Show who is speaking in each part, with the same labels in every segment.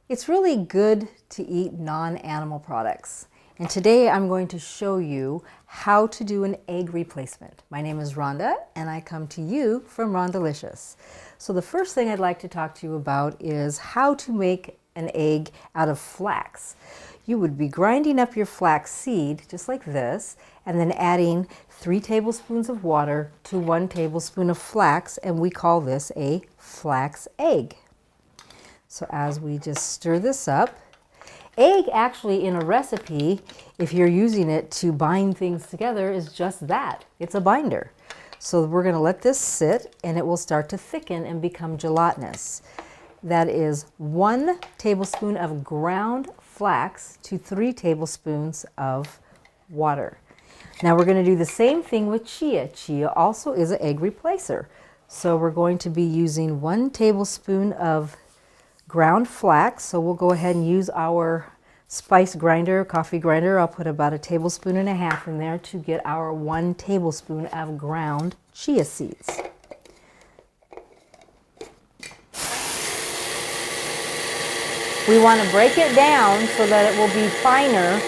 Speaker 1: It's really good to eat non-animal products. And today I'm going to show you how to do an egg replacement. My name is Rhonda and I come to you from Rawndalicious. So the first thing I'd like to talk to you about is how to make an egg out of flax. You would be grinding up your flax seed just like this and then adding 3 tablespoons of water to 1 tablespoon of flax, and we call this a flax egg. So as we just stir this up, egg actually in a recipe, if you're using it to bind things together, is just that. It's a binder. So we're going to let this sit and it will start to thicken and become gelatinous. That is 1 tablespoon of ground flax to 3 tablespoons of water. Now we're going to do the same thing with chia. Chia also is an egg replacer. So we're going to be using 1 tablespoon of ground flax. So we'll go ahead and use our spice grinder, coffee grinder. I'll put about 1.5 tablespoons in there to get our 1 tablespoon of ground chia seeds. We want to break it down so that it will be finer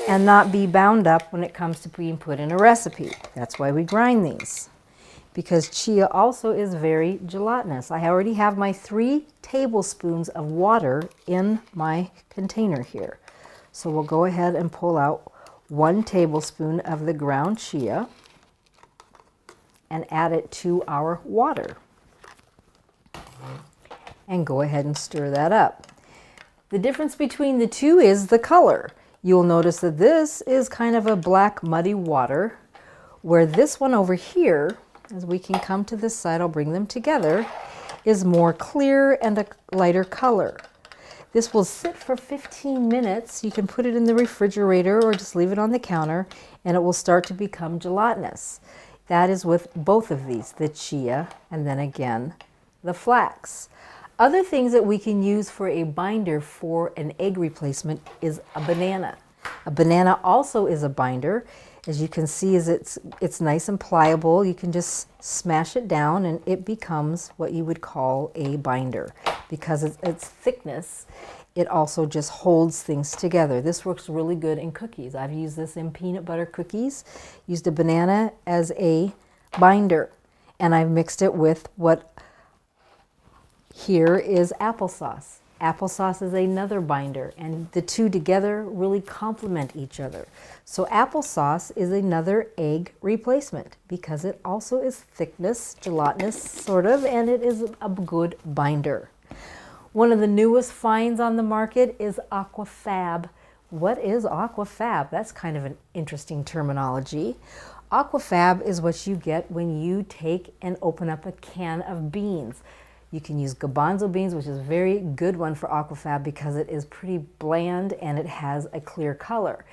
Speaker 1: and not be bound up when it comes to being put in a recipe. That's why we grind these, because chia also is very gelatinous. I already have my 3 tablespoons of water in my container here. So we'll go ahead and pull out 1 tablespoon of the ground chia and add it to our water. And go ahead and stir that up. The difference between the two is the color. You'll notice that this is kind of a black muddy water, where this one over here, as we can come to this side, I'll bring them together, is more clear and a lighter color. This will sit for 15 minutes. You can put it in the refrigerator or just leave it on the counter and it will start to become gelatinous. That is with both of these, the chia and then again the flax. Other things that we can use for a binder for an egg replacement is a banana. A banana also is a binder. As you can see, it's nice and pliable. You can just smash it down and it becomes what you would call a binder. Because its thickness, it also just holds things together. This works really good in cookies. I've used this in peanut butter cookies, used a banana as a binder, and I've mixed it with what here is applesauce. Applesauce is another binder, and the two together really complement each other. So applesauce is another egg replacement because it also is thickness, gelatinous sort of, and it is a good binder. One of the newest finds on the market is aquafab. What is aquafab? That's kind of an interesting terminology. Aquafab is what you get when you take and open up a can of beans. You can use garbanzo beans, which is a very good one for aquafab because it is pretty bland and it has a clear color.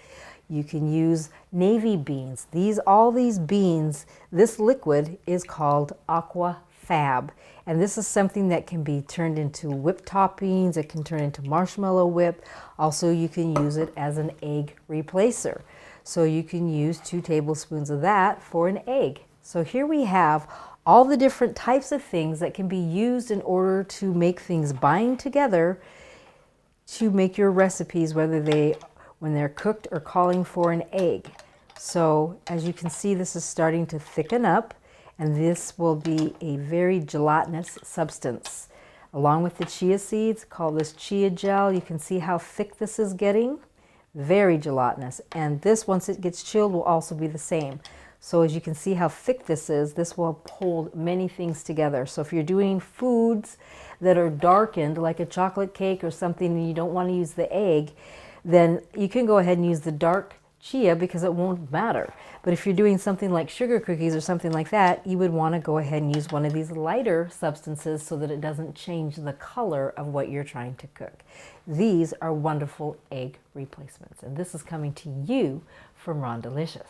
Speaker 1: You can use navy beans. All these beans, this liquid is called aquafab. And this is something that can be turned into whipped toppings. It can turn into marshmallow whip. Also, you can use it as an egg replacer. So you can use 2 tablespoons of that for an egg. So here we have all the different types of things that can be used in order to make things bind together to make your recipes, when they're cooked or calling for an egg. So as you can see, this is starting to thicken up, and this will be a very gelatinous substance. Along with the chia seeds, call this chia gel. You can see how thick this is getting. Very gelatinous. And this, once it gets chilled, will also be the same. So as you can see how thick this will hold many things together. So if you're doing foods that are darkened, like a chocolate cake or something, and you don't want to use the egg, then you can go ahead and use the dark chia because it won't matter. But if you're doing something like sugar cookies or something like that, you would want to go ahead and use one of these lighter substances so that it doesn't change the color of what you're trying to cook. These are wonderful egg replacements, and this is coming to you from Rawndalicious.